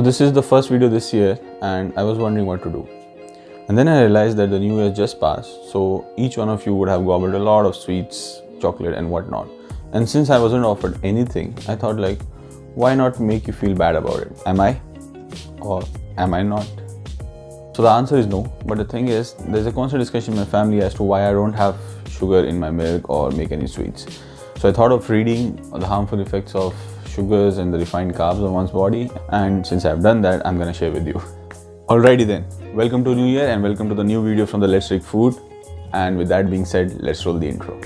So this is the first video this year and I was wondering what to do. And then I realized that the new year just passed, so each one of you would have gobbled a lot of sweets, chocolate and whatnot. And since I wasn't offered anything, I thought like, why not make you feel bad about it? Am I? Or am I not? So the answer is no, but the thing is, there's a constant discussion in my family as to why I don't have sugar in my milk or make any sweets. So I thought of reading the harmful effects of sugars and the refined carbs on one's body, and since I've done that, I'm gonna share with you. Alrighty then, welcome to New Year and welcome to the new video from the Let's Take Food. And with that being said, let's roll the intro.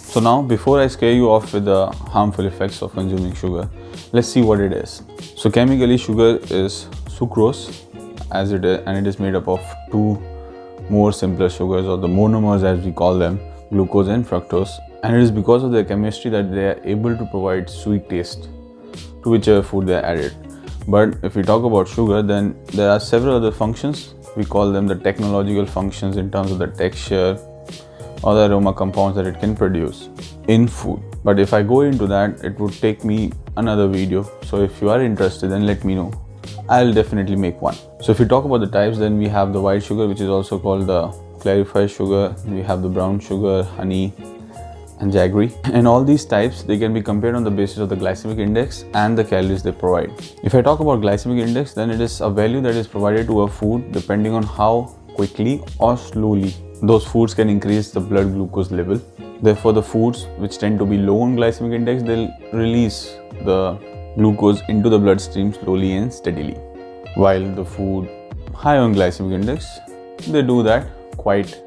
So now, before I scare you off with the harmful effects of consuming sugar, let's see what it is. So chemically, sugar is sucrose, and it is made up of two more simpler sugars, or the monomers as we call them, glucose and fructose. And it is because of their chemistry that they are able to provide sweet taste to whichever food they are added. But if we talk about sugar, then there are several other functions. We call them the technological functions in terms of the texture or the aroma compounds that it can produce in food. But if I go into that, it would take me another video. So if you are interested, then let me know. I'll definitely make one. So if we talk about the types, then we have the white sugar, which is also called the clarified sugar. We have the brown sugar, honey and jaggery. And all these types, they can be compared on the basis of the glycemic index and the calories they provide. If I talk about glycemic index, then it is a value that is provided to a food depending on how quickly or slowly those foods can increase the blood glucose level. Therefore, the foods which tend to be low on glycemic index, they'll release the glucose into the bloodstream slowly and steadily. While the food high on glycemic index, they do that quite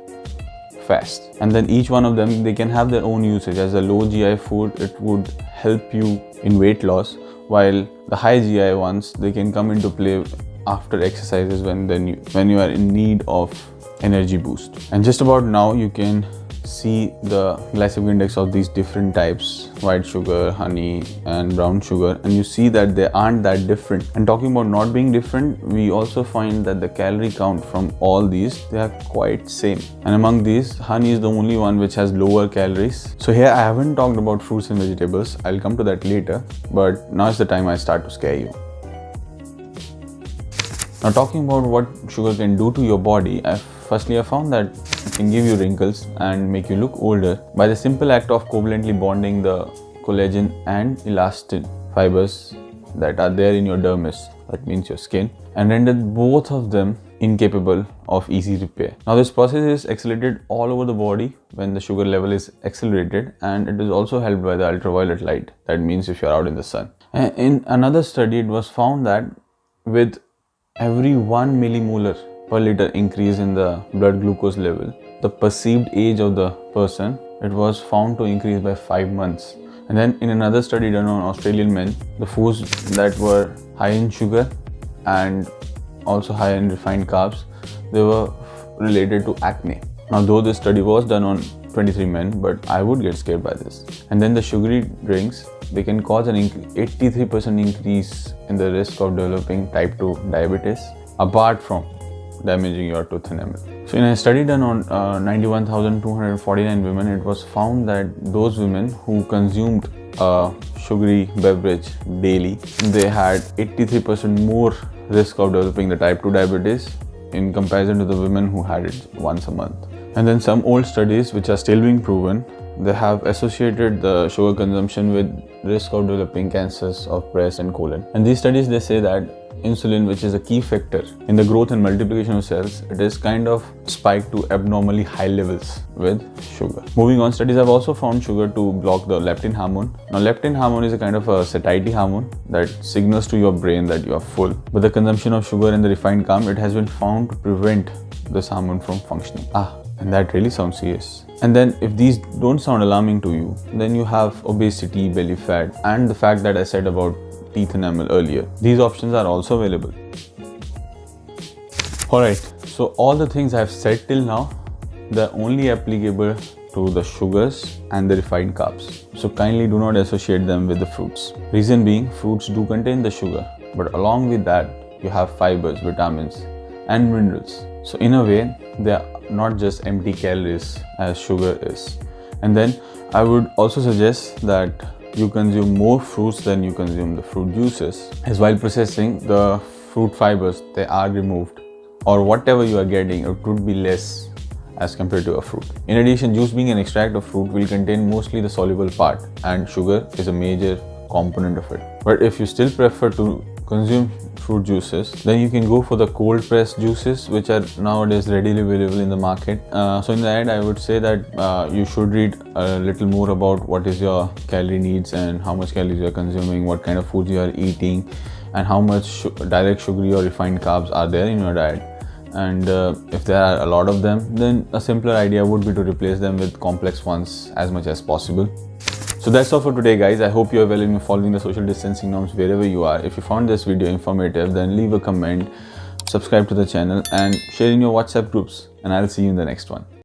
fast. And then each one of them, they can have their own usage. As a low GI food, it would help you in weight loss, while the high GI ones, they can come into play after exercises when you are in need of energy boost. And just about now you can see the glycemic index of these different types, white sugar, honey and brown sugar, and you see that they aren't that different. And talking about not being different, we also find that the calorie count from all these, they are quite same. And among these, honey is the only one which has lower calories. So here I haven't talked about fruits and vegetables, I'll come to that later, but now is the time I start to scare you. Now, talking about what sugar can do to your body, I found that it can give you wrinkles and make you look older by the simple act of covalently bonding the collagen and elastin fibers that are there in your dermis, that means your skin, and render both of them incapable of easy repair. Now, this process is accelerated all over the body when the sugar level is accelerated, and it is also helped by the ultraviolet light. That means if you are out in the sun. And in another study, it was found that with every 1 millimolar per liter increase in the blood glucose level, the perceived age of the person, it was found to increase by 5 months. And then in another study done on Australian men, the foods that were high in sugar and also high in refined carbs, they were related to acne. Now, though this study was done on 23 men, but I would get scared by this. And then the sugary drinks, they can cause an 83% increase in the risk of developing type 2 diabetes, apart from damaging your tooth enamel. So in a study done on 91,249 women, it was found that those women who consumed a sugary beverage daily, they had 83% more risk of developing the type 2 diabetes in comparison to the women who had it once a month. And then some old studies which are still being proven, they have associated the sugar consumption with risk of developing cancers of breast and colon. And these studies, they say that insulin, which is a key factor in the growth and multiplication of cells, it is kind of spiked to abnormally high levels with sugar. Moving on, studies have also found sugar to block the leptin hormone. Now, leptin hormone is a kind of a satiety hormone that signals to your brain that you are full. But the consumption of sugar and the refined carb, it has been found to prevent this hormone from functioning. And that really sounds serious. And then if these don't sound alarming to you, then you have obesity, belly fat, and the fact that I said about teeth enamel earlier. These options are also available. Alright, so all the things I've said till now, they're only applicable to the sugars and the refined carbs. So kindly do not associate them with the fruits. Reason being, fruits do contain the sugar, but along with that, you have fibers, vitamins, and minerals So in a way, they are not just empty calories as sugar is. And then I would also suggest that you consume more fruits than you consume the fruit juices, as while processing the fruit fibers, they are removed, or whatever you are getting, it would be less as compared to a fruit. In addition, juice being an extract of fruit will contain mostly the soluble part, and sugar is a major component of it. But if you still prefer to consume fruit juices, then you can go for the cold pressed juices, which are nowadays readily available in the market. So in the end, I would say that you should read a little more about what is your calorie needs and how much calories you are consuming, what kind of foods you are eating, and how much direct sugary or refined carbs are there in your diet. And if there are a lot of them, then a simpler idea would be to replace them with complex ones as much as possible. So that's all for today, guys. I hope you are well in following the social distancing norms wherever you are. If you found this video informative, then leave a comment, subscribe to the channel, and share in your WhatsApp groups. And I'll see you in the next one.